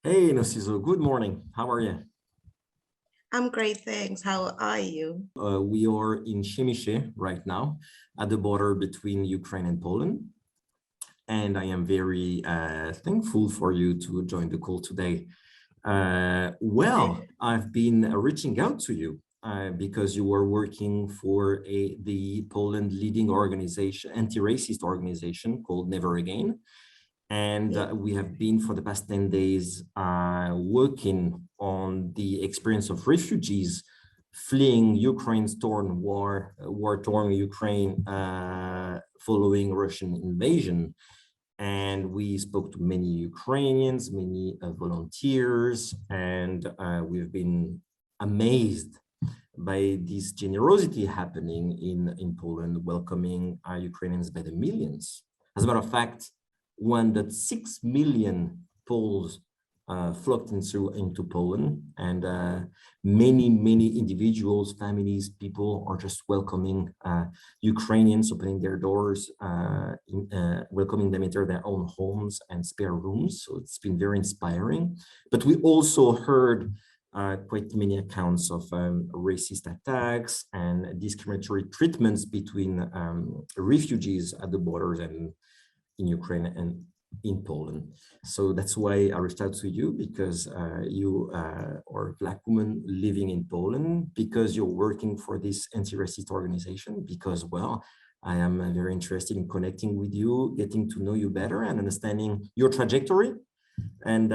Hey, Nosizo, good morning. How are you? I'm great, thanks. How are you? We are in Przemyśl right now at the border between Ukraine and Poland. And I am very thankful for you to join the call today. I've been reaching out to you because you were working for the Poland leading organization, anti-racist organization called Never Again. And Yeah. we have been for the past 10 days working on the experience of refugees fleeing Ukraine's war-torn Ukraine following Russian invasion. And we spoke to many Ukrainians, many volunteers, and we've been amazed by this generosity happening in Poland, welcoming Ukrainians by the millions. As a matter of fact, 1.6 million Poles flocked into Poland, and many individuals, families, people are just welcoming Ukrainians, opening their doors, welcoming them into their own homes and spare rooms. So it's been very inspiring. But we also heard quite many accounts of racist attacks and discriminatory treatments between refugees at the borders and in Ukraine and in Poland. So that's why I reached out to you, because you are a Black woman living in Poland, because you're working for this anti-racist organization, because, well, I am very interested in connecting with you, getting to know you better and understanding your trajectory. And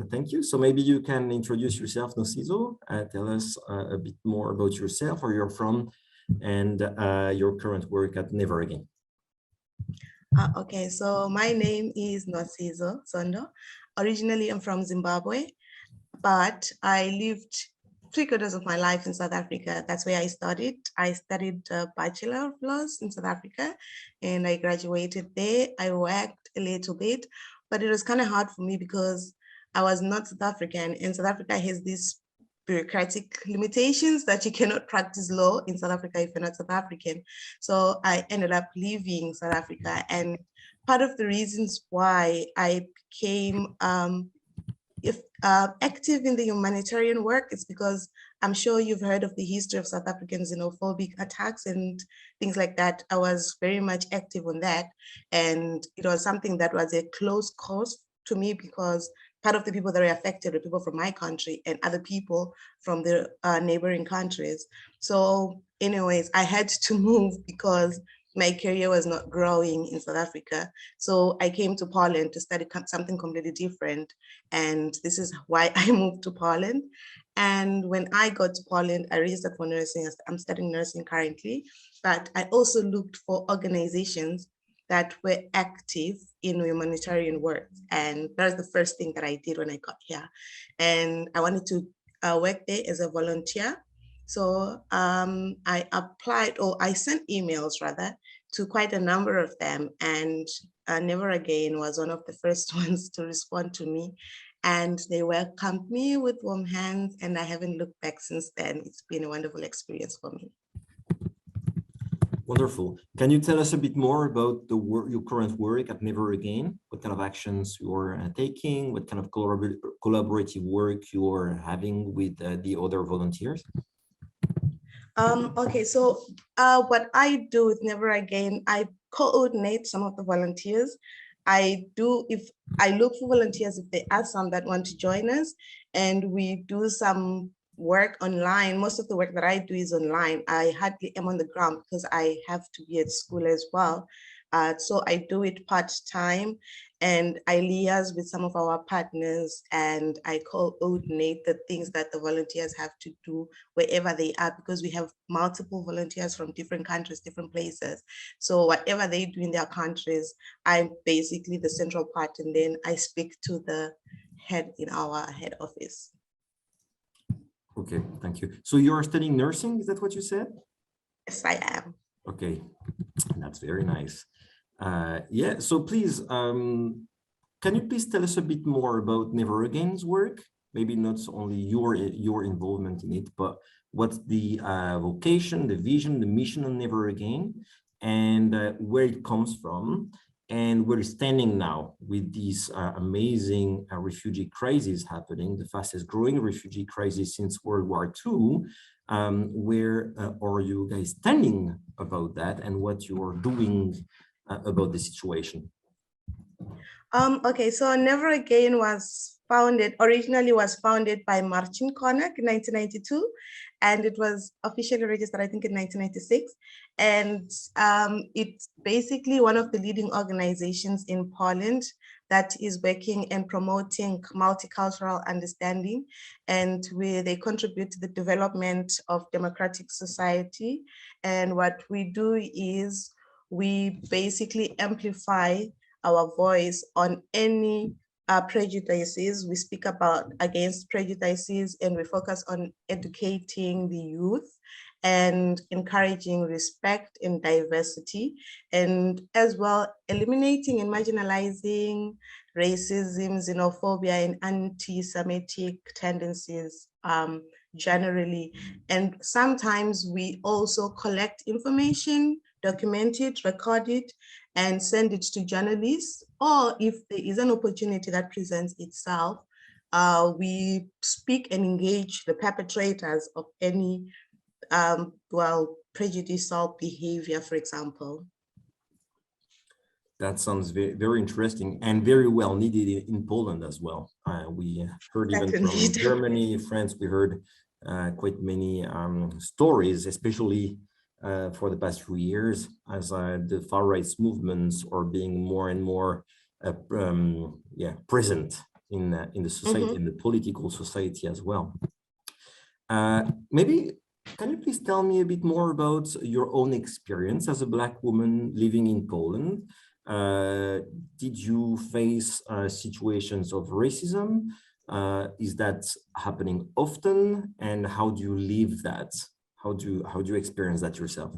thank you. So maybe you can introduce yourself, Nosizo, tell us a bit more about yourself, where you're from, and your current work at Never Again. Okay, so my name is Nosizo Zondo. Originally, I'm from Zimbabwe, but I lived 3/4 of my life in South Africa. That's where I studied. I studied Bachelor of Laws in South Africa, and I graduated there. I worked a little bit, but it was kind of hard for me because I was not South African, and South Africa has this bureaucratic limitations that you cannot practice law in South Africa if you're not South African. So I ended up leaving South Africa. And part of the reasons why I became active in the humanitarian work is because I'm sure you've heard of the history of South African xenophobic attacks and things like that. I was very much active on that. And it was something that was a close cause to me because part of the people that were affected were people from my country and other people from the neighboring countries. So anyways, I had to move because my career was not growing in South Africa. So I came to Poland to study something completely different. And this is why I moved to Poland. And when I got to Poland, I registered for nursing. I'm studying nursing currently, but I also looked for organizations that were active in humanitarian work. And that was the first thing that I did when I got here. And I wanted to work there as a volunteer. So I applied, or I sent emails rather, to quite a number of them. And Never Again was one of the first ones to respond to me. And they welcomed me with warm hands, and I haven't looked back since then. It's been a wonderful experience for me. Wonderful. Can you tell us a bit more about the work, your current work at Never Again? What kind of actions you're taking? What kind of collaborative work you're having with the other volunteers? Okay, so what I do with Never Again, I coordinate some of the volunteers. If I look for volunteers, if they are some that want to join us, and we do some work online. Most of the work that I do is online. I hardly am on the ground because I have to be at school as well. So I do it part-time, and I liaise with some of our partners, and I coordinate the things that the volunteers have to do wherever they are, because we have multiple volunteers from different countries, different places. So whatever they do in their countries, I'm basically the central part, and then I speak to the head in our head office. Okay, thank you. So you're studying nursing, is that what you said? Yes, I am. Okay, that's very nice. Yeah, so please, can you please tell us a bit more about Never Again's work? Maybe not only your involvement in it, but what's the vocation, the vision, the mission of Never Again, and where it comes from, And we're standing now with this amazing refugee crisis happening, the fastest growing refugee crisis since World War II. Where are you guys standing about that, and what you are doing about the situation? Okay, so Never Again originally was founded by Marcin Konak in 1992, and it was officially registered, I think, in 1996. And it's basically one of the leading organizations in Poland that is working and promoting multicultural understanding, and where they contribute to the development of democratic society. And what we do is we basically amplify our voice on any prejudices. We speak about against prejudices, and we focus on educating the youth and encouraging respect and diversity, and as well eliminating and marginalizing racism, xenophobia, and anti-Semitic tendencies generally. And sometimes we also collect information, document it, record it, and send it to journalists. Or if there is an opportunity that presents itself, we speak and engage the perpetrators of any prejudicial behavior, for example. That sounds very, very interesting and very well needed in Poland as well. We heard even from Germany, France, we heard quite many stories, especially for the past few years, as the far rights movements are being more and more present in the society, in the political society as well. Maybe can you please tell me a bit more about your own experience as a Black woman living in Poland? Did you face situations of racism? Is that happening often? And how do you live that? How do you experience that yourself?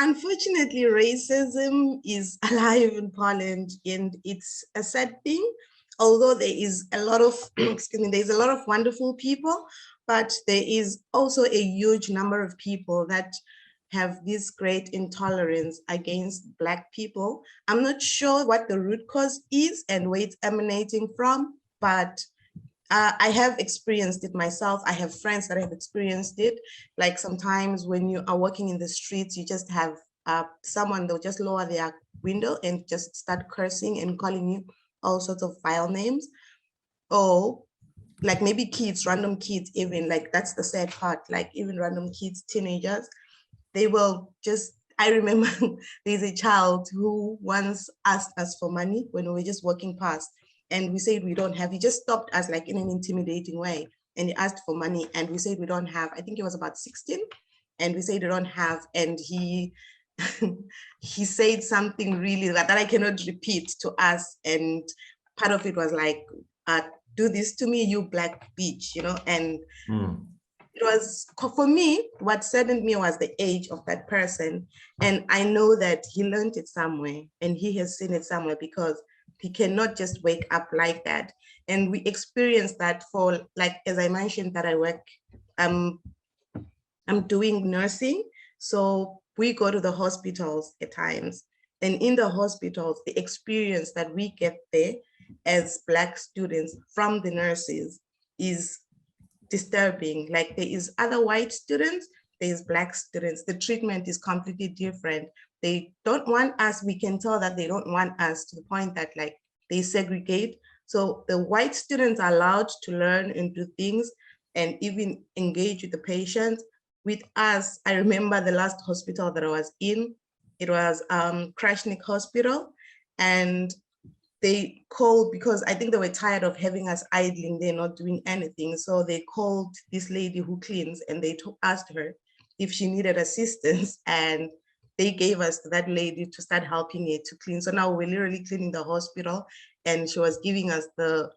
Unfortunately, racism is alive in Poland, and it's a sad thing. Although there is a lot of, there's a lot of wonderful people, but there is also a huge number of people that have this great intolerance against Black people. I'm not sure what the root cause is and where it's emanating from, but I have experienced it myself. I have friends that have experienced it. Like sometimes when you are walking in the streets, you just have someone, they'll just lower their window and just start cursing and calling you all sorts of vile names. Or like maybe kids, random kids, even, like that's the sad part, like even random kids, teenagers, they will just, I remember there's a child who once asked us for money when we were just walking past, and we said we don't have. He just stopped us like in an intimidating way, and he asked for money, and we said we don't have. I think he was about 16, and we said we don't have, and he he said something really that I cannot repeat to us, and part of it was like, do this to me, you Black bitch, you know. And it was, for me, what saddened me was the age of that person. And I know that he learned it somewhere, and he has seen it somewhere, because he cannot just wake up like that. And we experienced that for, like, as I mentioned, that I work, I'm doing nursing. So we go to the hospitals at times. And in the hospitals, the experience that we get there as Black students from the nurses is disturbing. Like, there is other white students, there's Black students. The treatment is completely different. They don't want us, we can tell that they don't want us, to the point that like they segregate. So the white students are allowed to learn and do things and even engage with the patients. With us, I remember the last hospital that I was in, it was Krashnik Hospital, and they called, because I think they were tired of having us idling there, not doing anything. So they called this lady who cleans, and they asked her if she needed assistance, and they gave us that lady to start helping her to clean. So now we're literally cleaning the hospital, and she was giving us the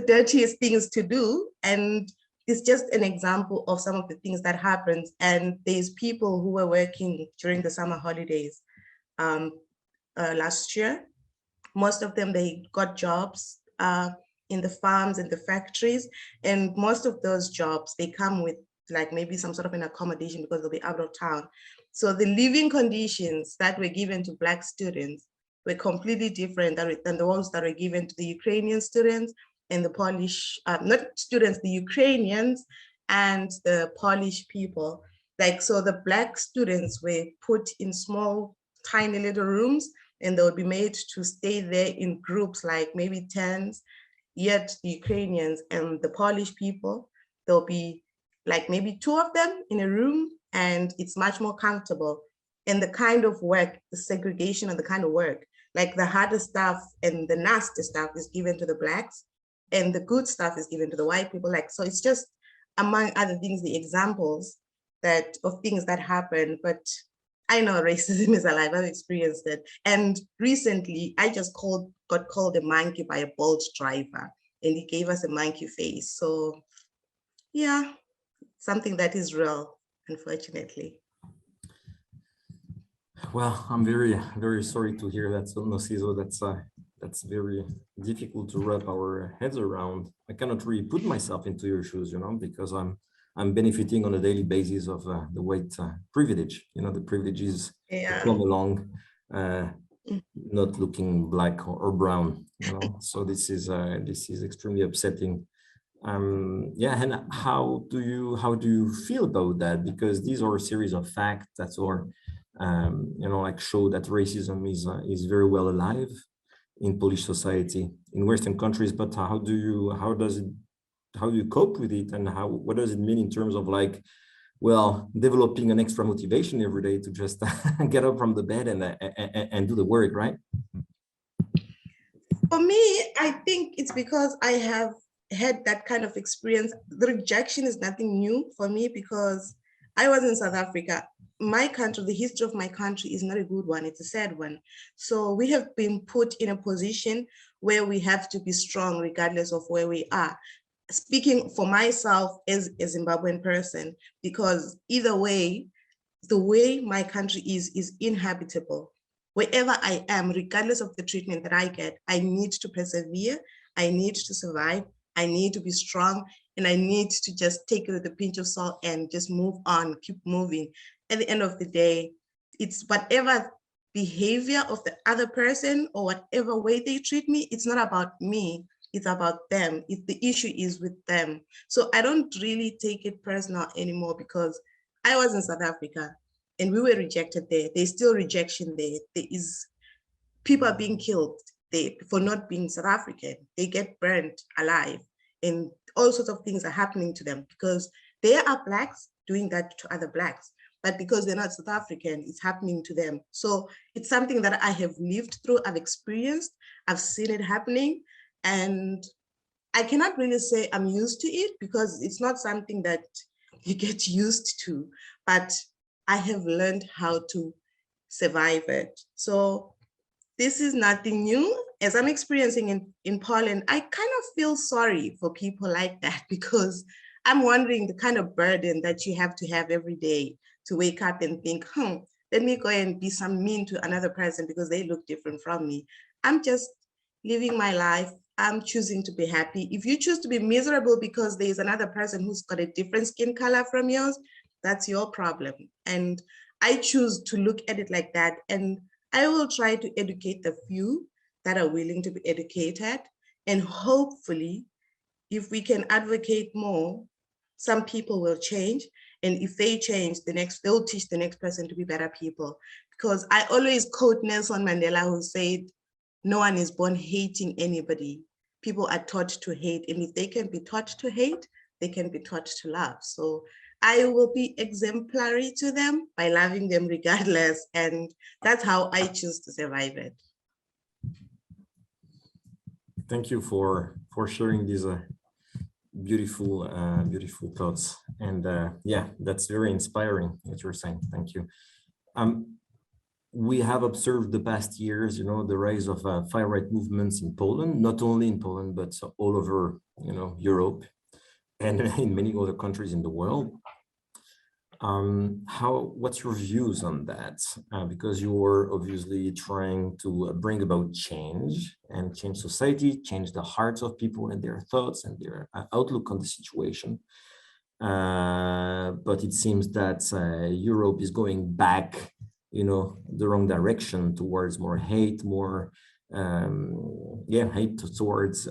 dirtiest things to do. And it's just an example of some of the things that happens. And there's people who were working during the summer holidays last year. Most of them, they got jobs in the farms and the factories. And most of those jobs, they come with like maybe some sort of an accommodation because they'll be out of town. So the living conditions that were given to Black students were completely different than the ones that were given to the Ukrainian students and the Polish, not students, the Ukrainians and the Polish people. Like, so the Black students were put in small, tiny little rooms, and they would be made to stay there in groups, like maybe tens. Yet the Ukrainians and the Polish people, there'll be like maybe two of them in a room, and it's much more comfortable. And the kind of work, the segregation of the kind of work, like the harder stuff and the nasty stuff is given to the Blacks, and the good stuff is given to the white people. Like, so it's just, among other things, the examples that of things that happen. But I know racism is alive. I've experienced it. And recently, I just got called a monkey by a Bolt driver, and he gave us a monkey face. So yeah, something that is real, unfortunately. Well, I'm very, very sorry to hear that, Nosizo. That's very difficult to wrap our heads around. I cannot really put myself into your shoes, you know, because I'm benefiting on a daily basis of the white privilege. You know, the privileges that come along, not looking black or brown. You know, so this is extremely upsetting. Yeah, and how do you feel about that? Because these are a series of facts that are, you know, like show that racism is very well alive in Polish society, in Western countries. But how do you cope with it, and what does it mean in terms of, like, well, developing an extra motivation every day to just get up from the bed and do the work, right? For me, I think it's because I have had that kind of experience. The rejection is nothing new for me because I was in South Africa. My country, the history of my country is not a good one. It's a sad one. So we have been put in a position where we have to be strong regardless of where we are. Speaking for myself as a Zimbabwean person, because either way, the way my country is inhabitable. Wherever I am, regardless of the treatment that I get, I need to persevere, I need to survive, I need to be strong, and I need to just take it with a pinch of salt and just move on, keep moving. At the end of the day, it's whatever behavior of the other person or whatever way they treat me, it's not about me, it's about them. The issue is with them. So I don't really take it personal anymore because I was in South Africa and we were rejected there. There's still rejection there. There is people are being killed for not being South African. They get burned alive and all sorts of things are happening to them because they are Blacks doing that to other Blacks. But because they're not South African, it's happening to them. So it's something that I have lived through, I've experienced, I've seen it happening. And I cannot really say I'm used to it because it's not something that you get used to, but I have learned how to survive it. So this is nothing new. As I'm experiencing in Poland, I kind of feel sorry for people like that because I'm wondering the kind of burden that you have to have every day to wake up and think, let me go and be some mean to another person because they look different from me. I'm just living my life. I'm choosing to be happy. If you choose to be miserable because there's another person who's got a different skin color from yours, that's your problem. And I choose to look at it like that. And I will try to educate the few that are willing to be educated. And hopefully, if we can advocate more, some people will change. And if they change, they'll teach the next person to be better people. Because I always quote Nelson Mandela, who said, no one is born hating anybody. People are taught to hate. And if they can be taught to hate, they can be taught to love. So I will be exemplary to them by loving them regardless. And that's how I choose to survive it. Thank you for sharing these beautiful thoughts. And yeah, that's very inspiring what you're saying. Thank you. We have observed the past years, you know, the rise of far right movements in Poland, not only in Poland, but all over, you know, Europe and in many other countries in the world. What's your views on that? Because you are obviously trying to bring about change and change society, change the hearts of people and their thoughts and their outlook on the situation. but it seems that Europe is going back, the wrong direction towards more hate, more hate towards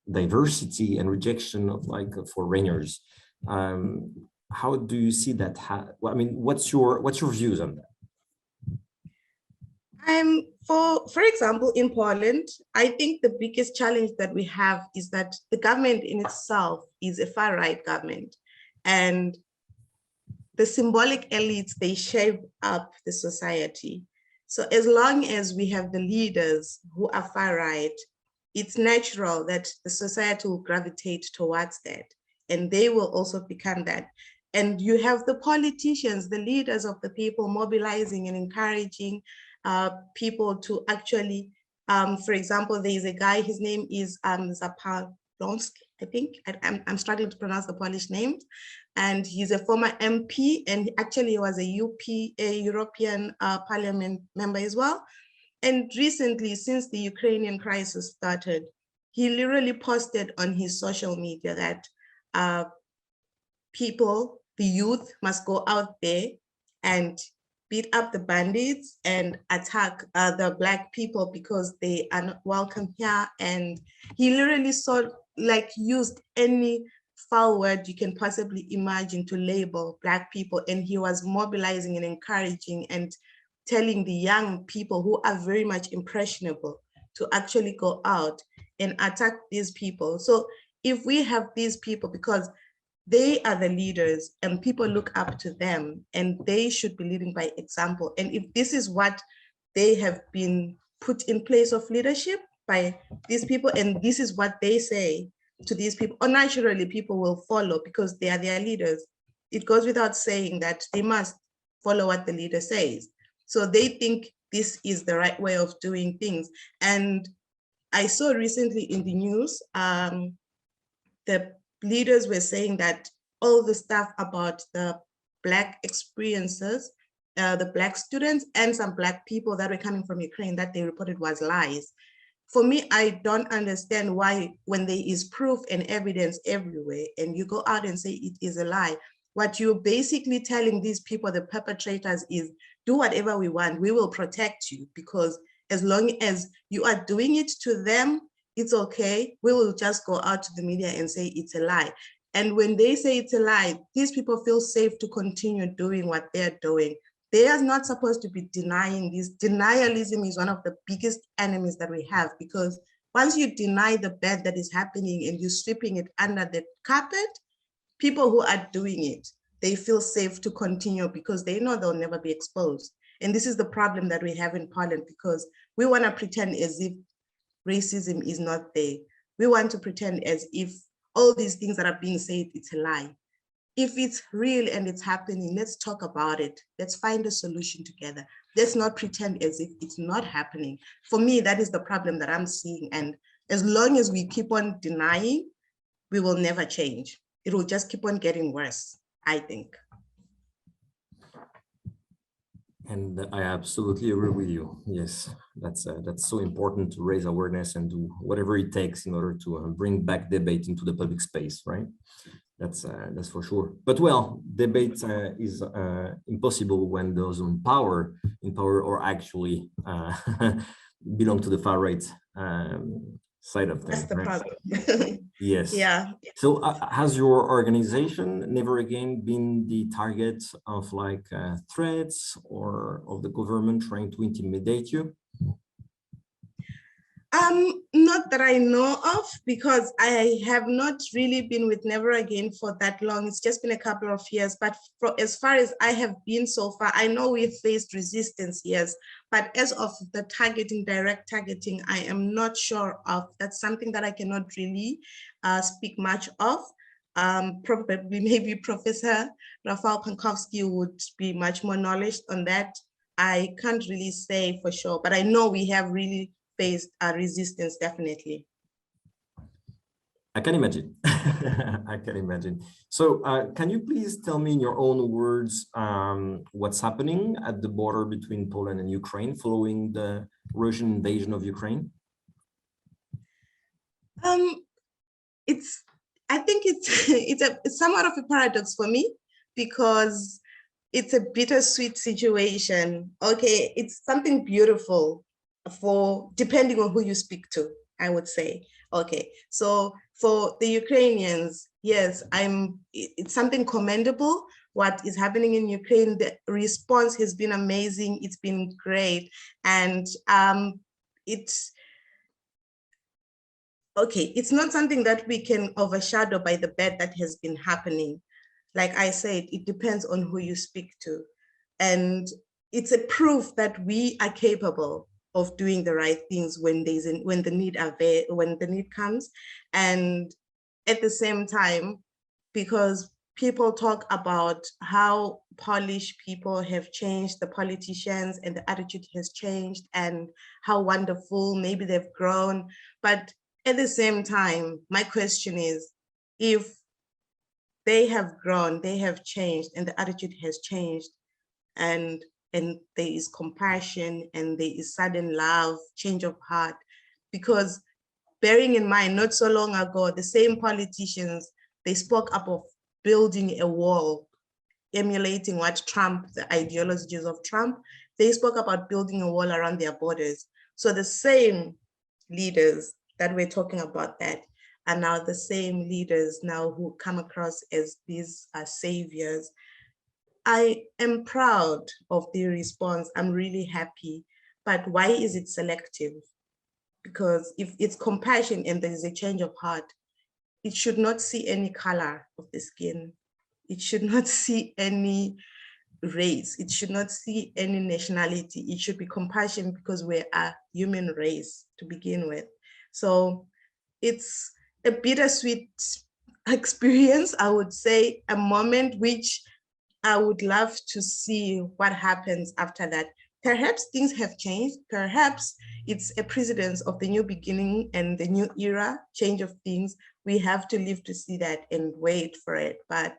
diversity and rejection of foreigners. How do you see that? I mean, what's your views on that? For example, in Poland, I think the biggest challenge that we have is that the government in itself is a far-right government, and the symbolic elites, they shape up the society. So as long as we have the leaders who are far-right, it's natural that the society will gravitate towards that, and they will also become that. And you have the politicians, the leaders of the people, mobilizing and encouraging people to actually, for example, there is a guy, his name is Zapalonski, I think. I'm struggling to pronounce the Polish name. And he's a former MP, and actually he was a European Parliament member as well. And recently, since the Ukrainian crisis started, he literally posted on his social media that people, the youth, must go out there and beat up the bandits and attack the Black people because they are not welcome here. And he literally used any foul word you can possibly imagine to label Black people. And he was mobilizing and encouraging and telling the young people who are very much impressionable to actually go out and attack these people. So if we have these people, because they are the leaders and people look up to them, and they should be leading by example. And if this is what they have been put in place of leadership by these people, and this is what they say to these people, or naturally people will follow because they are their leaders. It goes without saying that they must follow what the leader says. So they think this is the right way of doing things. And I saw recently in the news, the leaders were saying that all the stuff about the Black experiences, the Black students and some Black people that were coming from Ukraine that they reported was lies. For me, I don't understand why, when there is proof and evidence everywhere and you go out and say it is a lie, what you're basically telling these people, the perpetrators, is do whatever we want, we will protect you, because as long as you are doing it to them, it's okay. We will just go out to the media and say it's a lie. And when they say it's a lie, these people feel safe to continue doing what they're doing. They are not supposed to be denying this. Denialism is one of the biggest enemies that we have, because once you deny the bad that is happening and you're sweeping it under the carpet, people who are doing it, they feel safe to continue because they know they'll never be exposed. And this is the problem that we have in Poland, because we want to pretend as if racism is not there. We want to pretend as if all these things that are being said, it's a lie. If it's real and it's happening, let's talk about it. Let's find a solution together. Let's not pretend as if it's not happening. For me, that is the problem that I'm seeing. And as long as we keep on denying, we will never change. It will just keep on getting worse, I think. And I absolutely agree with you. Yes, that's so important to raise awareness and do whatever it takes in order to bring back debate into the public space, right? That's for sure. But well, debate is impossible when those in power or actually belong to the far right side of things. That's the right? problem. Yes. Yeah. So has your organization never again been the target of threats or of the government trying to intimidate you? Not that I know of, because I have not really been with Never Again for that long. It's just been a couple of years, but as far as I have been so far, I know we've faced resistance, yes, but as of the targeting, direct targeting, I am not sure of. That's something that I cannot really speak much of. Probably maybe Professor Rafał Pankowski would be much more knowledge on that. I can't really say for sure, but I know we have really faced resistance, definitely. I can imagine. I can imagine. So can you please tell me in your own words what's happening at the border between Poland and Ukraine following the Russian invasion of Ukraine? I think it's somewhat of a paradox for me, because it's a bittersweet situation. Okay, it's something beautiful for depending on who you speak to, I would say. Okay, so for the Ukrainians, yes, it's something commendable what is happening in Ukraine. The response has been amazing. It's been great. And it's okay, it's not something that we can overshadow by the bad that has been happening. Like I said, it depends on who you speak to. And it's a proof that we are capable of doing the right things when when the need comes. And at the same time, because people talk about how Polish people have changed, the politicians, and the attitude has changed, and how wonderful, maybe they've grown. But at the same time, my question is, if they have grown, they have changed, and the attitude has changed, and there is compassion, and there is sudden love, change of heart, because bearing in mind, not so long ago, the same politicians, they spoke up of building a wall, emulating what Trump, the ideologies of Trump, they spoke about building a wall around their borders. So the same leaders that we're talking about that are now the same leaders now who come across as these saviors. I am proud of the response. I'm really happy. But why is it selective? Because if it's compassion and there is a change of heart, it should not see any color of the skin. It should not see any race. It should not see any nationality. It should be compassion, because we're a human race to begin with. So it's a bittersweet experience, I would say, a moment which I would love to see what happens after that. Perhaps things have changed. Perhaps it's a precedence of the new beginning and the new era, change of things. We have to live to see that and wait for it. But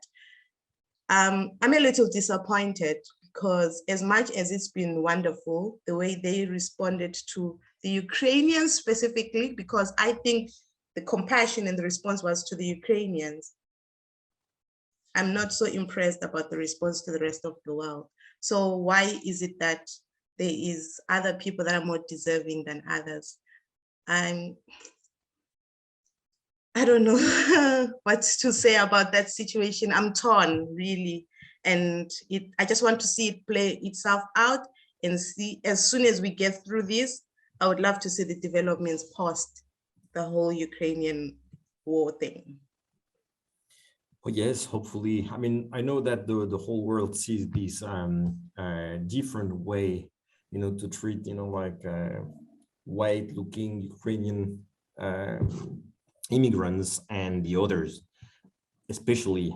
I'm a little disappointed, because as much as it's been wonderful, the way they responded to the Ukrainians specifically, because I think the compassion and the response was to the Ukrainians, I'm not so impressed about the response to the rest of the world. So why is it that there is other people that are more deserving than others? I don't know what to say about that situation. I'm torn, really. And I just want to see it play itself out and see, as soon as we get through this, I would love to see the developments post the whole Ukrainian war thing. Oh, yes, hopefully. I mean, I know that the whole world sees this different way, to treat, like white-looking Ukrainian immigrants and the others, especially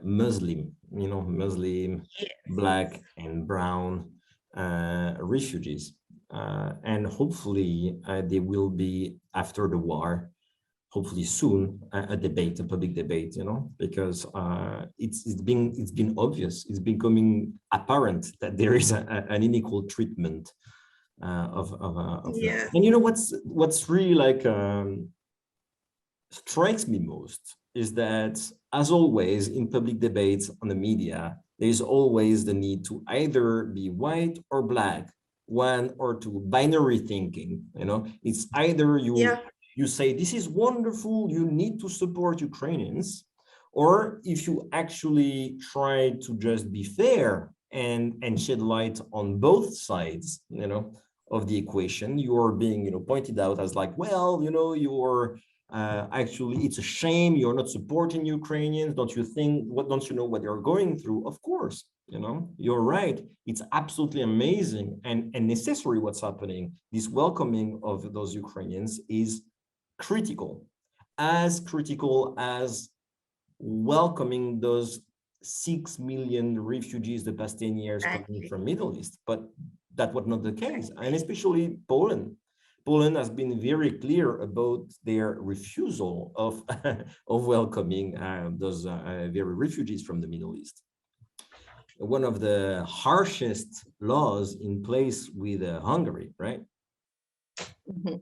Muslim, Muslim, Yes. Black and brown refugees. And hopefully there will be, after the war, hopefully soon, a debate, a public debate, because it's been obvious, it's becoming apparent that there is an unequal treatment of Yeah. and what's really like strikes me most is that, as always in public debates on the media, there's always the need to either be white or black, one or two, binary thinking. It's either you say this is wonderful, you need to support Ukrainians, or if you actually try to just be fair and shed light on both sides, of the equation, you're being, pointed out as like, well, you're actually, it's a shame you're not supporting Ukrainians. Don't you know what they're going through? Of course, you're right. It's absolutely amazing and necessary what's happening. This welcoming of those Ukrainians is critical as welcoming those 6 million refugees the past 10 years coming from Middle East. But that was not the case, and especially Poland. Poland has been very clear about their refusal of of welcoming those very refugees from the Middle East. One of the harshest laws in place with Hungary, right? Mm-hmm.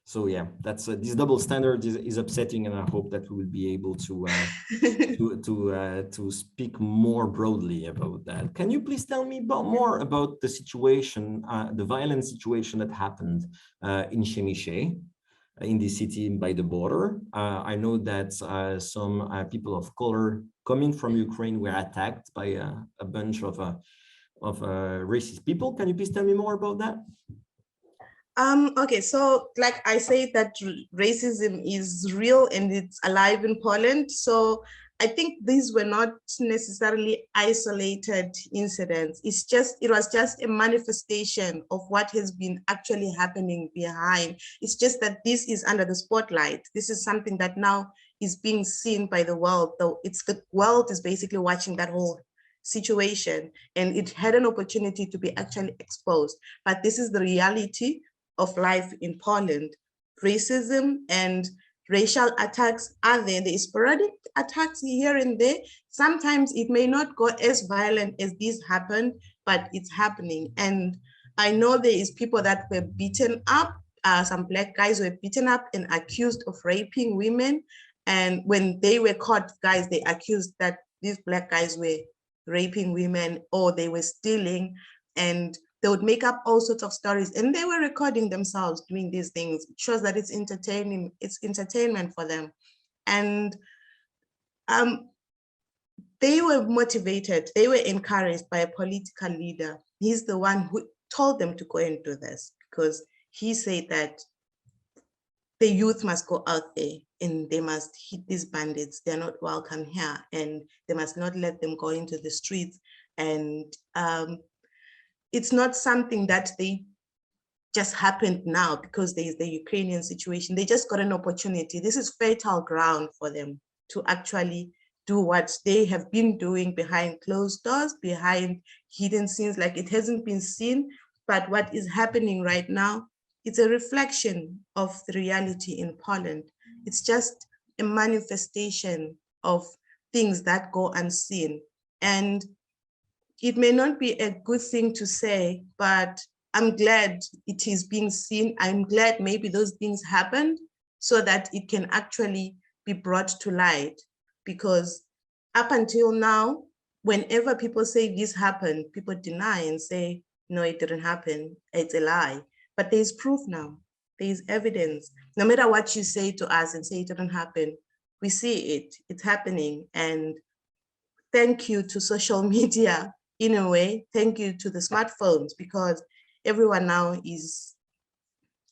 So yeah, that's this double standard is upsetting, and I hope that we will be able to speak more broadly about that. Can you please tell me more about the situation, the violent situation that happened in Chemiché, in the city by the border? I know that some people of color coming from Ukraine were attacked by a bunch of racist people. Can you please tell me more about that? Okay, so like I say that racism is real and it's alive in Poland. So I think these were not necessarily isolated incidents. It was just a manifestation of what has been actually happening behind. It's just that this is under the spotlight. This is something that now is being seen by the world. Though it's the world is basically watching that whole situation, and it had an opportunity to be actually exposed. But this is the reality of life in Poland. Racism and racial attacks are there. There is sporadic attacks here and there. Sometimes it may not go as violent as this happened, but it's happening. And I know there is people that were beaten up. Some Black guys were beaten up and accused of raping women. And when they were caught, guys, they accused that these Black guys were raping women or they were stealing, and they would make up all sorts of stories, and they were recording themselves doing these things. It shows that it's entertaining, it's entertainment for them. And they were motivated, they were encouraged by a political leader. He's the one who told them to go and do this, because he said that the youth must go out there and they must hit these bandits. They're not welcome here, and they must not let them go into the streets. And it's not something that they just happened now because there's the Ukrainian situation. They just got an opportunity. This is fertile ground for them to actually do what they have been doing behind closed doors, behind hidden scenes, like it hasn't been seen. But what is happening right now, it's a reflection of the reality in Poland. It's just a manifestation of things that go unseen. And it may not be a good thing to say, but I'm glad it is being seen. I'm glad maybe those things happened so that it can actually be brought to light. Because up until now, whenever people say this happened, people deny and say, no, it didn't happen. It's a lie. But there's proof now. There's evidence. No matter what you say to us and say it didn't happen, we see it. It's happening. And thank you to social media. In a way, thank you to the smartphones, because everyone now is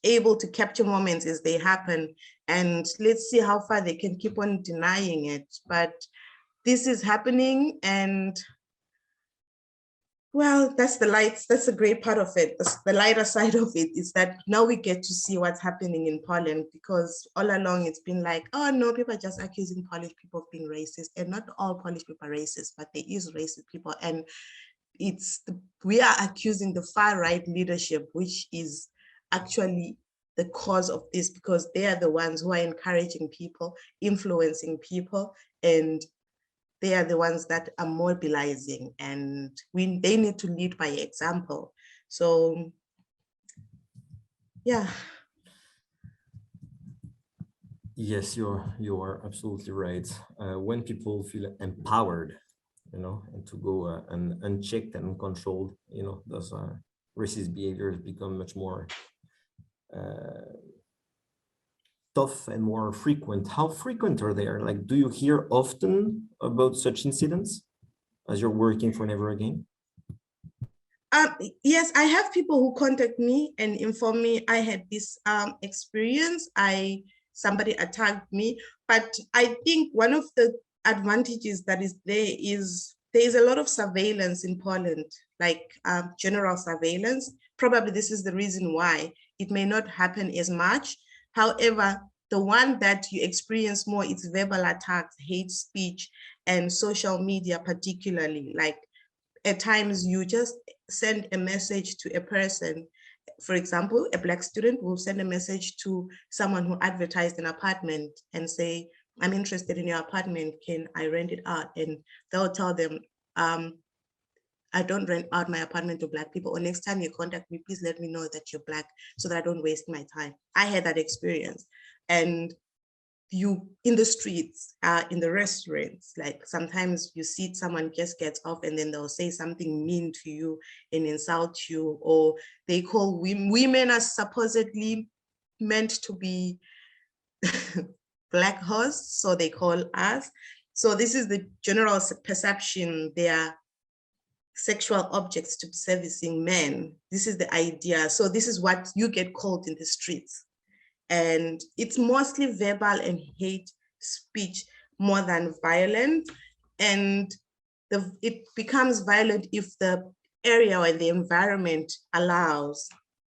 able to capture moments as they happen. And let's see how far they can keep on denying it. But this is happening, and well, that's the light. That's a great part of it. The lighter side of it is that now we get to see what's happening in Poland, because all along it's been like, oh no, people are just accusing Polish people of being racist, and not all Polish people are racist, but there is racist people. And we are accusing the far right leadership, which is actually the cause of this, because they are the ones who are encouraging people, influencing people, and they are the ones that are mobilizing, and they need to lead by example. So, yeah. Yes, you're absolutely right. When people feel empowered, and to go unchecked and uncontrolled, those racist behaviors become much more tough and more frequent. How frequent are they? Like, do you hear often about such incidents as you're working for Never Again? Yes, I have people who contact me and inform me I had this experience. Somebody attacked me, but I think one of the advantages that is there is a lot of surveillance in Poland, like general surveillance. Probably this is the reason why it may not happen as much. However, the one that you experience more is verbal attacks, hate speech, and social media particularly. Like at times you just send a message to a person. For example, a Black student will send a message to someone who advertised an apartment and say, I'm interested in your apartment, can I rent it out? And they'll tell them, I don't rent out my apartment to Black people, or next time you contact me, please let me know that you're Black so that I don't waste my time. I had that experience. And you in the streets, in the restaurants, like sometimes you see someone just gets off and then they'll say something mean to you and insult you, or they call women are supposedly meant to be Black hosts, so they call us. So this is the general perception. They are sexual objects to be servicing men. This is the idea. So this is what you get called in the streets. And it's mostly verbal and hate speech more than violent. And it becomes violent if the area or the environment allows.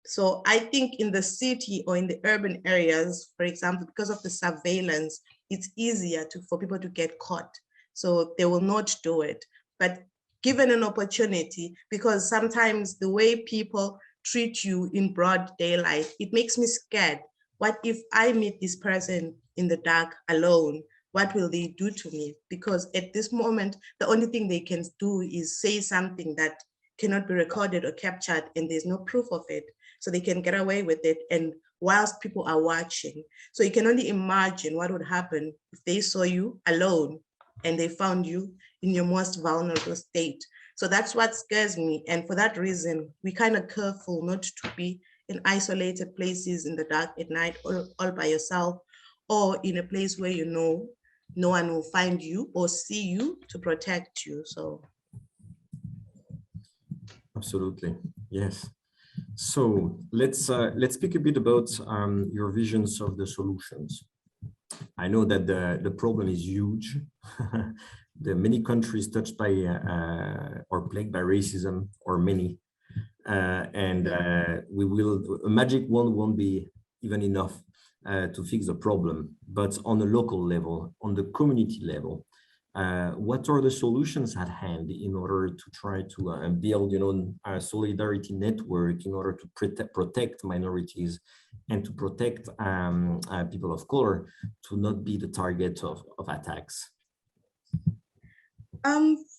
So I think in the city or in the urban areas, for example, because of the surveillance, it's easier for people to get caught. So they will not do it. But given an opportunity, because sometimes the way people treat you in broad daylight, it makes me scared. What if I meet this person in the dark alone? What will they do to me? Because at this moment, the only thing they can do is say something that cannot be recorded or captured, and there's no proof of it. So they can get away with it, and whilst people are watching. So you can only imagine what would happen if they saw you alone and they found you in your most vulnerable state. So that's what scares me. And for that reason, we're kind of careful not to be in isolated places in the dark at night, or all by yourself, or in a place where you know no one will find you or see you to protect you. So Absolutely, yes. So let's speak a bit about your visions of the solutions. I know that the problem is huge. There are many countries touched by or plagued by racism, or many, and a magic wand won't be even enough to fix the problem. But on the local level, on the community level, what are the solutions at hand in order to try to build, a solidarity network in order to protect minorities and to protect people of color to not be the target of attacks?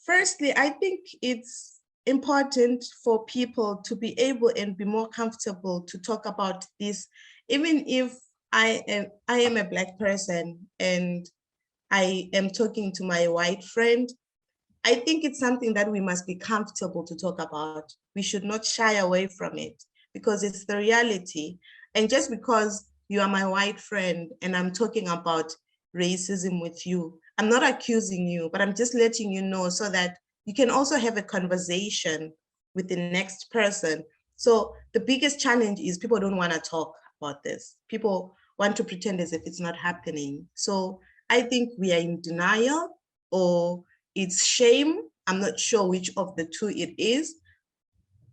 Firstly, I think it's important for people to be able and be more comfortable to talk about this, even if I am a Black person and I am talking to my white friend. I think it's something that we must be comfortable to talk about. We should not shy away from it because it's the reality. And just because you are my white friend and I'm talking about racism with you, I'm not accusing you, but I'm just letting you know so that you can also have a conversation with the next person. So the biggest challenge is people don't want to talk about this. People want to pretend as if it's not happening. So I think we are in denial, or it's shame. I'm not sure which of the two it is.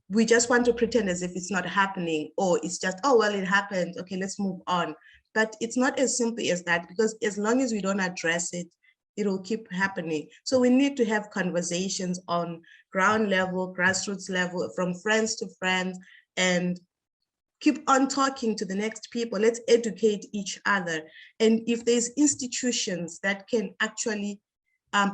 We just want to pretend as if it's not happening, or it's just, oh, well, it happened. Okay, let's move on. But it's not as simple as that, because as long as we don't address it, it'll keep happening. So we need to have conversations on ground level, grassroots level, from friends to friends, and keep on talking to the next people. Let's educate each other. And if there's institutions that can actually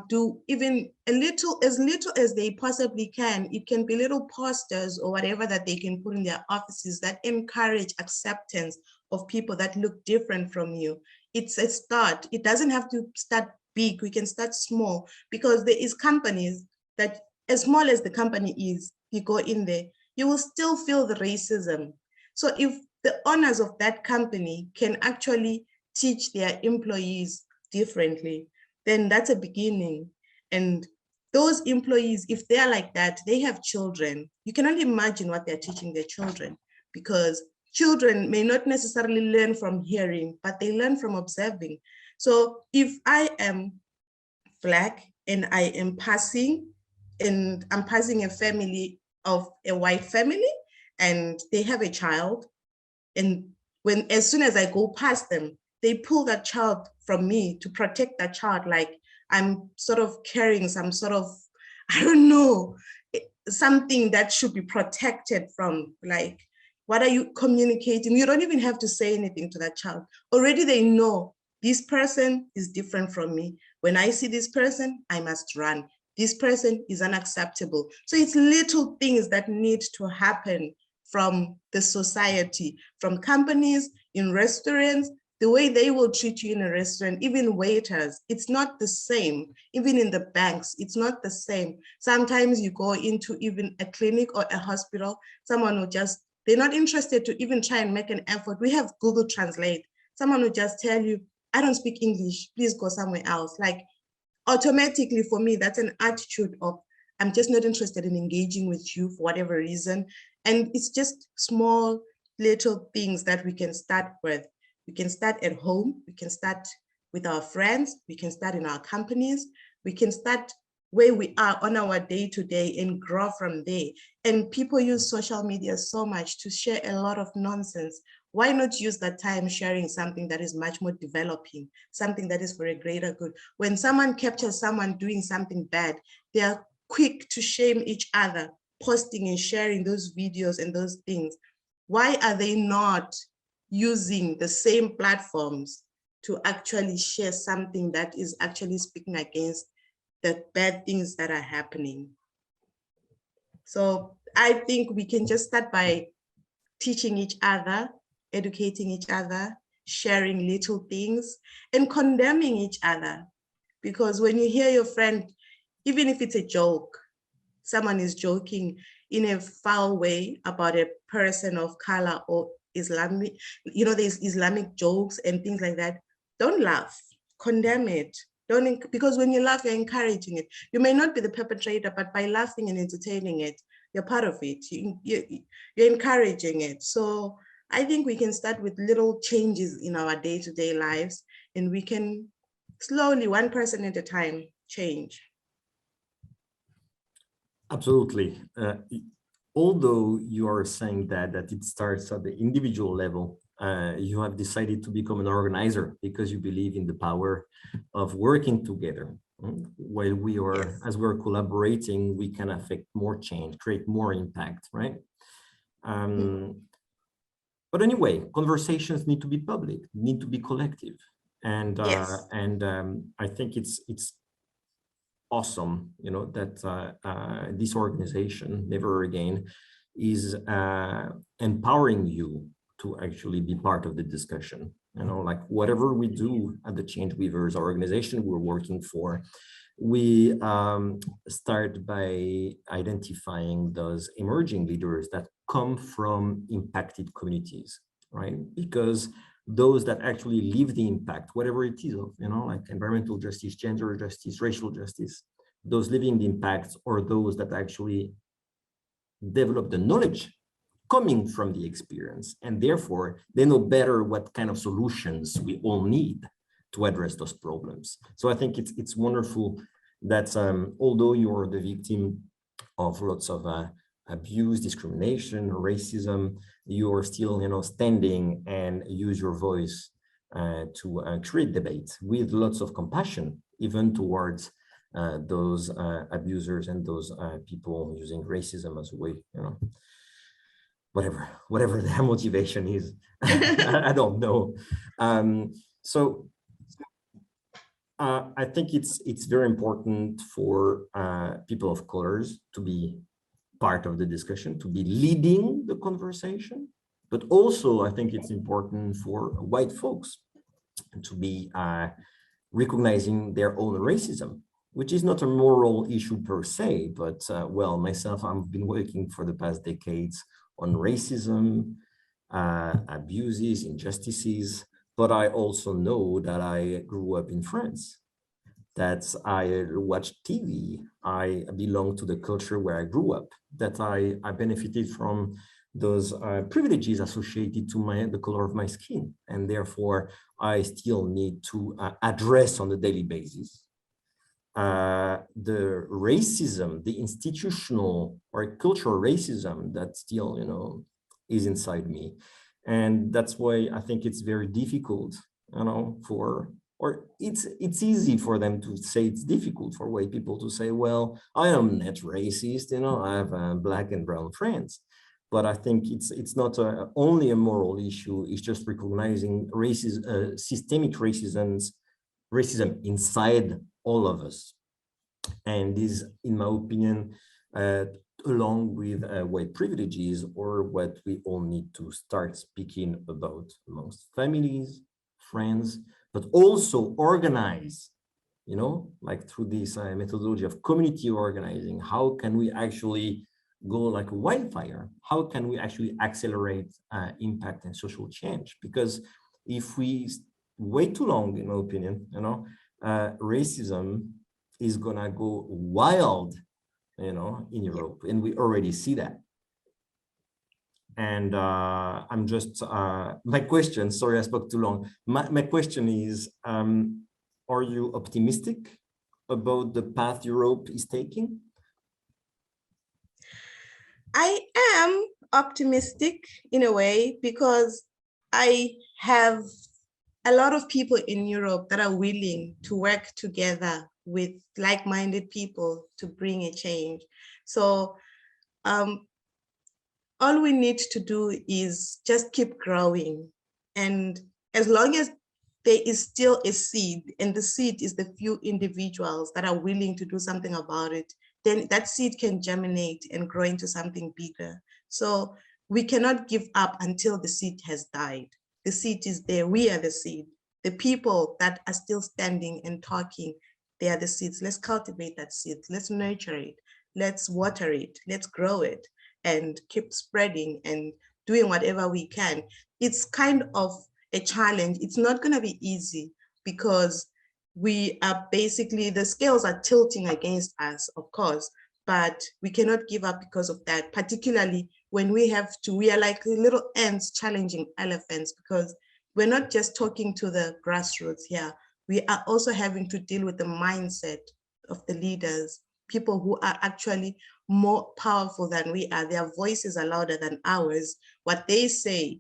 do even as little as they possibly can, it can be little posters or whatever that they can put in their offices that encourage acceptance of people that look different from you. It's a start. It doesn't have to start big. We can start small, because there is companies that, as small as the company is, you go in there, you will still feel the racism. So if the owners of that company can actually teach their employees differently, then that's a beginning. And those employees, if they're like that, they have children. You can only imagine what they're teaching their children, because children may not necessarily learn from hearing, but they learn from observing. So if I am Black and I am passing, and I'm passing a family of a white family, and they have a child, and as soon as I go past them, they pull that child from me to protect that child, like I'm sort of carrying some sort of, I don't know, something that should be protected from. Like, what are you communicating? You don't even have to say anything to that child. Already they know this person is different from me. When I see this person, I must run. this person is unacceptable. So it's little things that need to happen from the society, from companies, in restaurants, the way they will treat you in a restaurant, even waiters, it's not the same. Even in the banks, it's not the same. Sometimes you go into even a clinic or a hospital, someone will just, they're not interested to even try and make an effort. We have Google Translate. Someone will just tell you, I don't speak English, please go somewhere else. Like automatically for me, that's an attitude of, I'm just not interested in engaging with you for whatever reason. And it's just small little things that we can start with. We can start at home, we can start with our friends, we can start in our companies, we can start where we are on our day-to-day and grow from there. And people use social media so much to share a lot of nonsense. Why not use that time sharing something that is much more developing, something that is for a greater good? When someone captures someone doing something bad, they are quick to shame each other, posting and sharing those videos and those things. Why are they not using the same platforms to actually share something that is actually speaking against the bad things that are happening? So I think we can just start by teaching each other, educating each other, sharing little things, and condemning each other. Because when you hear your friend, even if it's a joke, someone is joking in a foul way about a person of color or Islamic, you know, there's Islamic jokes and things like that. Don't laugh, condemn it. Don't, because when you laugh, you're encouraging it. You may not be the perpetrator, but by laughing and entertaining it, you're part of it. You're encouraging it. So I think we can start with little changes in our day-to-day lives, and we can slowly, one person at a time, change. Absolutely. Although you are saying that it starts at the individual level, you have decided to become an organizer because you believe in the power of working together. While we are, yes, as we're collaborating, we can affect more change, create more impact, right? But anyway, conversations need to be public, need to be collective, and yes, I think it's awesome, you know, that this organization, Never Again, is empowering you to actually be part of the discussion. You know, like whatever we do at the Change Weavers organization we're working for, we start by identifying those emerging leaders that come from impacted communities, right? Because those that actually live the impact, whatever it is, you know, like environmental justice, gender justice, racial justice, those living the impacts, or those that actually develop the knowledge coming from the experience, and therefore they know better what kind of solutions we all need to address those problems. So I think it's wonderful that although you're the victim of lots of abuse, discrimination, racism, you are still, you know, standing and use your voice to create debate with lots of compassion, even towards those abusers and those people using racism as a way, you know, whatever their motivation is. I don't know. So I think it's very important for people of colors to be part of the discussion, to be leading the conversation, but also I think it's important for white folks to be recognizing their own racism, which is not a moral issue per se, but well, myself, I've been working for the past decades on racism, abuses, injustices, but I also know that I grew up in France, that I watched TV, I belong to the culture where I grew up, that I benefited from those privileges associated to the color of my skin, and therefore I still need to address on a daily basis the racism, the institutional or cultural racism that still, you know, is inside me. And that's why I think it's very difficult, you know, or it's easy for them to say, it's difficult for white people to say, well, I am not racist, you know, I have black and brown friends. But I think it's not only a moral issue, it's just recognizing systemic racism inside all of us. And this, in my opinion, along with white privileges, or what we all need to start speaking about amongst families, friends, but also organize, you know, like through this methodology of community organizing. How can we actually go like a wildfire? How can we actually accelerate impact and social change? Because if we wait too long, in my opinion, you know, racism is gonna go wild, you know, in Europe, and we already see that. And I'm just, my question, sorry, I spoke too long. My question is, are you optimistic about the path Europe is taking? I am optimistic in a way because I have a lot of people in Europe that are willing to work together with like-minded people to bring a change. So all we need to do is just keep growing. And as long as there is still a seed, and the seed is the few individuals that are willing to do something about it, then that seed can germinate and grow into something bigger. So we cannot give up until the seed has died. The seed is there, we are the seed. The people that are still standing and talking, they are the seeds. Let's cultivate that seed, let's nurture it, let's water it, let's grow it, and keep spreading and doing whatever we can. It's kind of a challenge. It's not going to be easy because we are basically, the scales are tilting against us, of course, but we cannot give up because of that, particularly when we are like little ants challenging elephants, because we're not just talking to the grassroots here. We are also having to deal with the mindset of the leaders, people who are actually more powerful than we are. Their voices are louder than ours. What they say,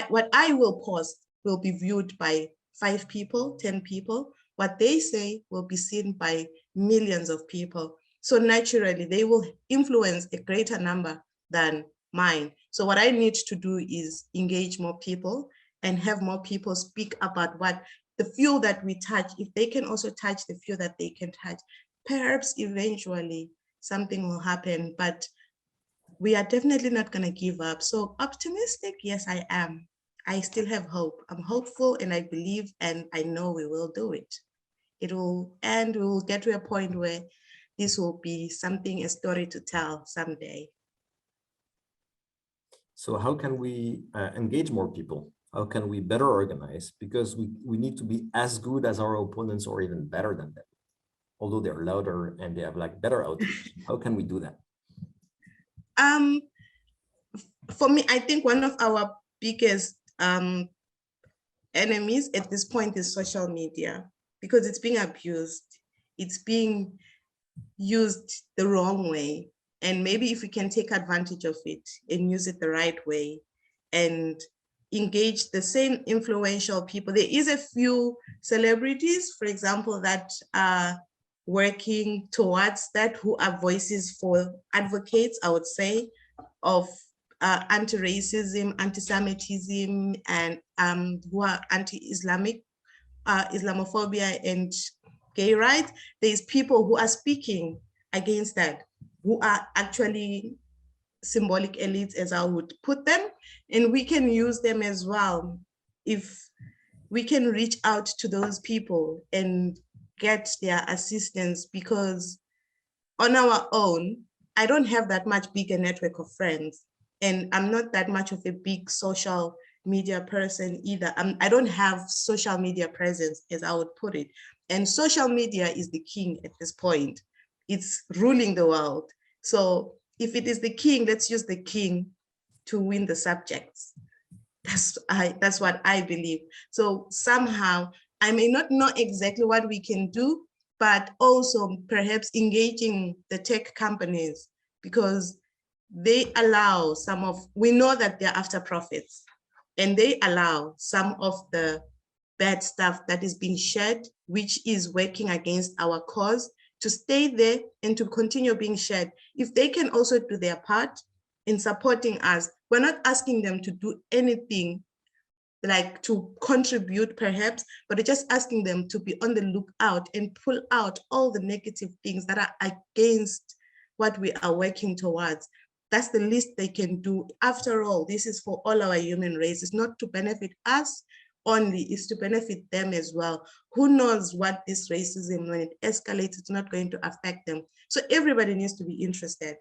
what I will post will be viewed by 5 people, 10 people. What they say will be seen by millions of people. So naturally, they will influence a greater number than mine. So what I need to do is engage more people and have more people speak about what the few that we touch. If they can also touch the few that they can touch, perhaps eventually something will happen, but we are definitely not going to give up. So optimistic, yes, I am. I still have hope. I'm hopeful and I believe and I know we will do it. It will, and we will get to a point where this will be something, a story to tell someday. So how can we engage more people? How can we better organize? Because we need to be as good as our opponents or even better than them, although they're louder and they have like better outreach. How can we do that? For me, I think one of our biggest enemies at this point is social media, because it's being abused. It's being used the wrong way. And maybe if we can take advantage of it and use it the right way and engage the same influential people. There is a few celebrities, for example, that are working towards that, who are voices for advocates, I would say, of anti-racism, anti-Semitism, and who are anti-Islamic, Islamophobia and gay rights. There's people who are speaking against that, who are actually symbolic elites, as I would put them, and we can use them as well. If we can reach out to those people and get their assistance, because on our own, I don't have that much bigger network of friends, and I'm not that much of a big social media person either. I don't have social media presence, as I would put it. And social media is the king at this point. It's ruling the world. So if it is the king, let's use the king to win the subjects. That's what I believe. So somehow, I may not know exactly what we can do, but also perhaps engaging the tech companies, because they allow some of, we know that they're after profits, and they allow some of the bad stuff that is being shared, which is working against our cause, to stay there and to continue being shared. If they can also do their part in supporting us, we're not asking them to do anything like to contribute perhaps, but we're just asking them to be on the lookout and pull out all the negative things that are against what we are working towards. That's the least they can do. After all, this is for all our human race. It's not to benefit us only, it's to benefit them as well. Who knows what this racism, when it escalates, it's not going to affect them. So everybody needs to be interested.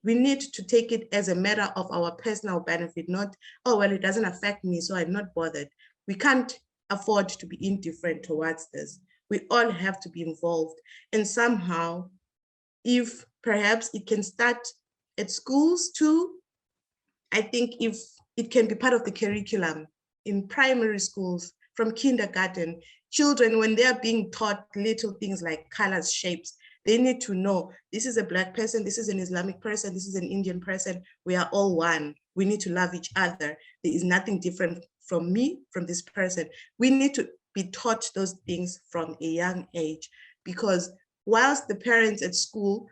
We need to take it as a matter of our personal benefit, not, oh, well, it doesn't affect me, so I'm not bothered. We can't afford to be indifferent towards this. We all have to be involved. And somehow, if perhaps it can start at schools too, I think if it can be part of the curriculum in primary schools, from kindergarten, children, when they're being taught little things like colors, shapes, they need to know this is a Black person, this is an Islamic person, this is an Indian person. We are all one. We need to love each other. There is nothing different from me, from this person. We need to be taught those things from a young age, because whilst the parents at school,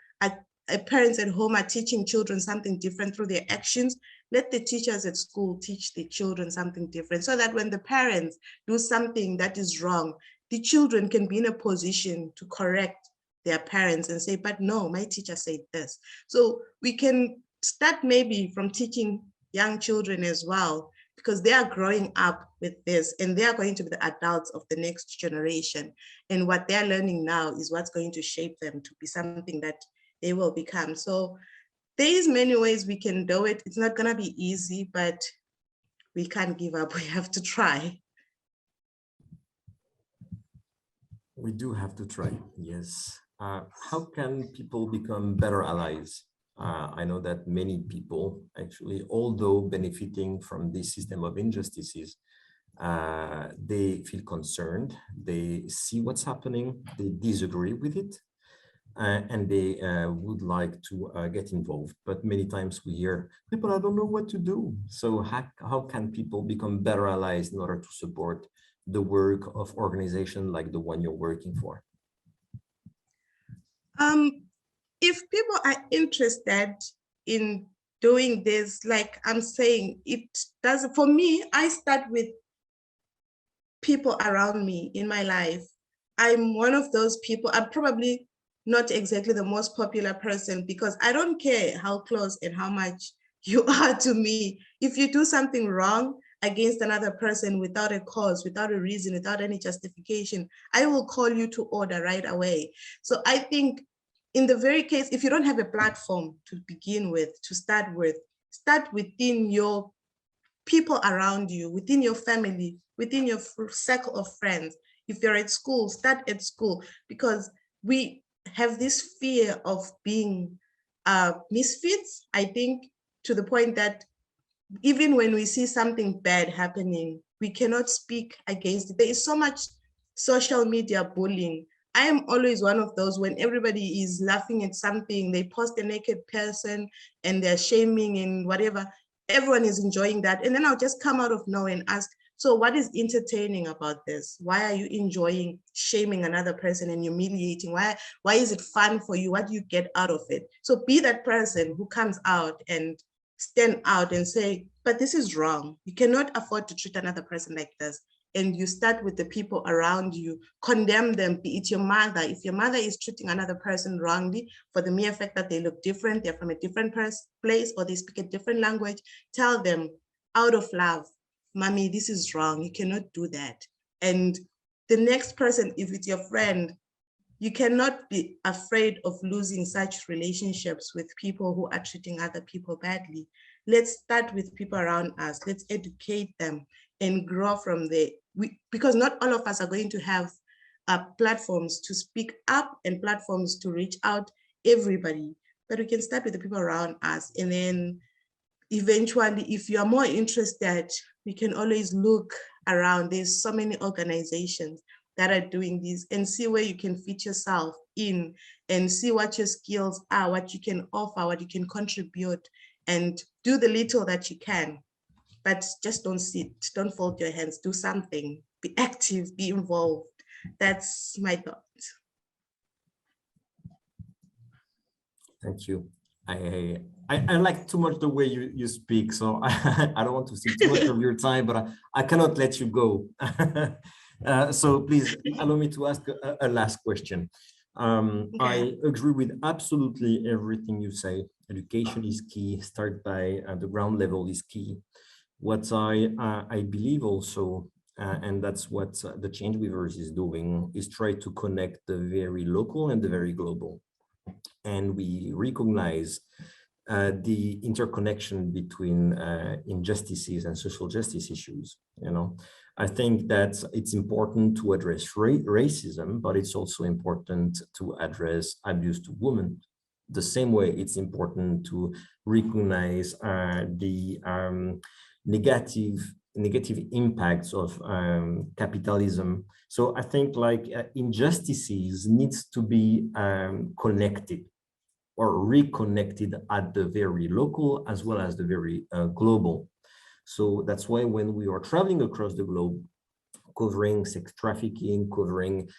parents at home are teaching children something different through their actions, let the teachers at school teach the children something different, so that when the parents do something that is wrong, the children can be in a position to correct their parents and say, but no, my teacher said this. So we can start maybe from teaching young children as well, because they are growing up with this and they are going to be the adults of the next generation. And what they're learning now is what's going to shape them to be something that they will become. So there's many ways we can do it. It's not gonna be easy, but we can't give up. We have to try. We do have to try, yes. How can people become better allies? I know that many people actually, although benefiting from this system of injustices, they feel concerned, they see what's happening, they disagree with it, and they would like to get involved. But many times we hear, people, I don't know what to do. So how can people become better allies in order to support the work of organizations like the one you're working for? If people are interested in doing this, like I'm saying, it does, for me, I start with people around me in my life. I'm one of those people. I'm probably not exactly the most popular person, because I don't care how close and how much you are to me. If you do something wrong against another person without a cause, without a reason, without any justification, I will call you to order right away. So I think in the very case, if you don't have a platform to begin with, to start within your people around you, within your family, within your circle of friends. If you're at school, start at school, because we have this fear of being misfits, I think, to the point that even when we see something bad happening, we cannot speak against it. There is so much social media bullying. I am always one of those, when everybody is laughing at something, they post a naked person and they're shaming and whatever, everyone is enjoying that. And then I'll just come out of nowhere and ask, so what is entertaining about this? Why are you enjoying shaming another person and humiliating? Why is it fun for you? What do you get out of it? So be that person who comes out and stand out and say, but this is wrong. You cannot afford to treat another person like this. And you start with the people around you, condemn them, be it your mother. If your mother is treating another person wrongly for the mere fact that they look different, they're from a different place, or they speak a different language, tell them out of love, Mommy, this is wrong. You cannot do that. And the next person, if it's your friend, you cannot be afraid of losing such relationships with people who are treating other people badly. Let's start with people around us. Let's educate them and grow from there. Because not all of us are going to have platforms to speak up and platforms to reach out everybody, but we can start with the people around us. And then eventually, if you are more interested, we can always look around. There's so many organizations that are doing this, and see where you can fit yourself in and see what your skills are, what you can offer, what you can contribute, and do the little that you can. But just don't sit, don't fold your hands, do something, be active, be involved. That's my thought. Thank you. I like too much the way you speak, so I don't want to steal too much of your time, but I cannot let you go. So please allow me to ask a last question. Okay. I agree with absolutely everything you say. Education is key. Start by the ground level is key. What I believe also, and that's what the Change Weavers is doing, is try to connect the very local and the very global. And we recognize the interconnection between injustices and social justice issues. You know, I think that it's important to address racism, but it's also important to address abuse to women. The same way it's important to recognize the negative impacts of capitalism. So I think like injustices needs to be connected or reconnected at the very local as well as the very global. So that's why when we are traveling across the globe, covering sex trafficking, covering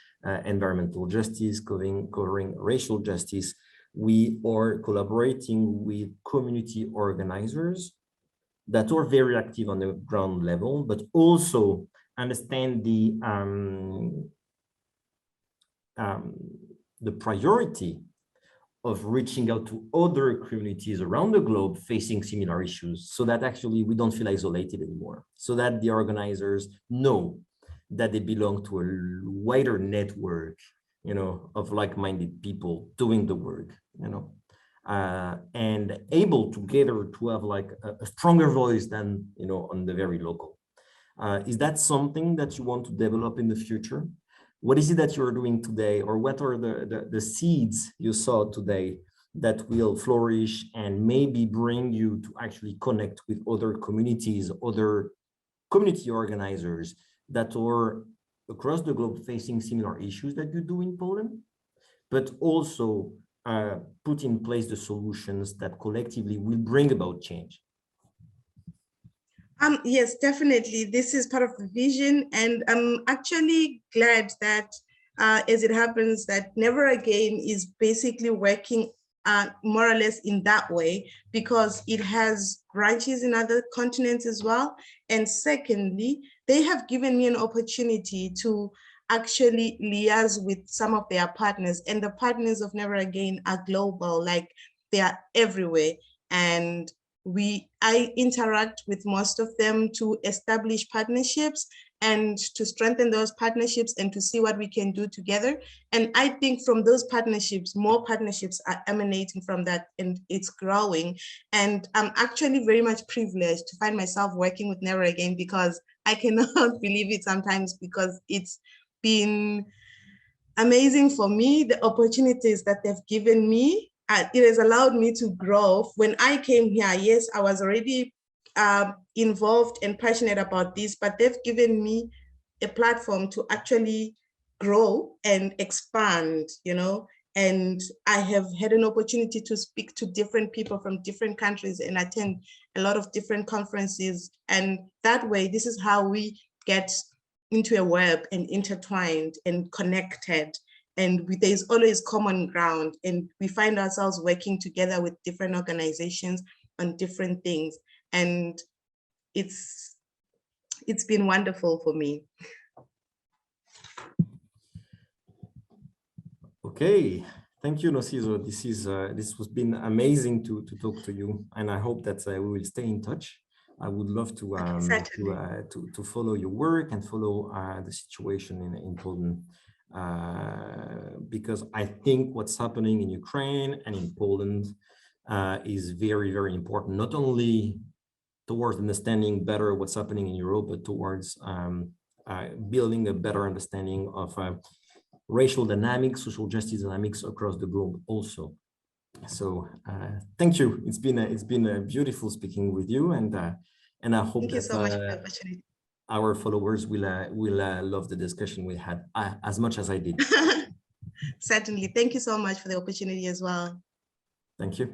environmental justice, covering racial justice, we are collaborating with community organizers that are very active on the ground level, but also understand the priority of reaching out to other communities around the globe facing similar issues, so that actually we don't feel isolated anymore, so that the organizers know that they belong to a wider network, you know, of like-minded people doing the work, you know, and able together to have like a stronger voice than, you know, on the very local. Is that something that you want to develop in the future? What is it that you're doing today, or what are the seeds you saw today that will flourish and maybe bring you to actually connect with other communities, other community organizers that are across the globe facing similar issues that you do in Poland, but also put in place the solutions that collectively will bring about change? Yes, definitely. This is part of the vision, and I'm actually glad that, as it happens, that Never Again is basically working more or less in that way, because it has branches in other continents as well. And secondly, they have given me an opportunity to actually liaise with some of their partners, and the partners of Never Again are global, like they are everywhere. And I interact with most of them to establish partnerships and to strengthen those partnerships and to see what we can do together. And I think from those partnerships, more partnerships are emanating from that, and it's growing. And I'm actually very much privileged to find myself working with Never Again, because I cannot believe it sometimes, because it's been amazing for me, the opportunities that they've given me. It has allowed me to grow. When I came here, yes, I was already involved and passionate about this, but they've given me a platform to actually grow and expand, you know. And I have had an opportunity to speak to different people from different countries and attend a lot of different conferences. And that way, this is how we get into a web and intertwined and connected. And there's always common ground, and we find ourselves working together with different organizations on different things. And it's been wonderful for me. Okay, thank you, Nosizo. This has been amazing to talk to you, and I hope that we will stay in touch. I would love to to follow your work and follow the situation in Poland, because I think what's happening in Ukraine and in Poland is very, very important, not only towards understanding better what's happening in Europe, but towards building a better understanding of racial dynamics, social justice dynamics across the globe also. So thank you. It's been a beautiful speaking with you, and I hope thank you so much for the opportunity. Our followers will love the discussion we had as much as I did. Certainly. Thank you so much for the opportunity as well. Thank you.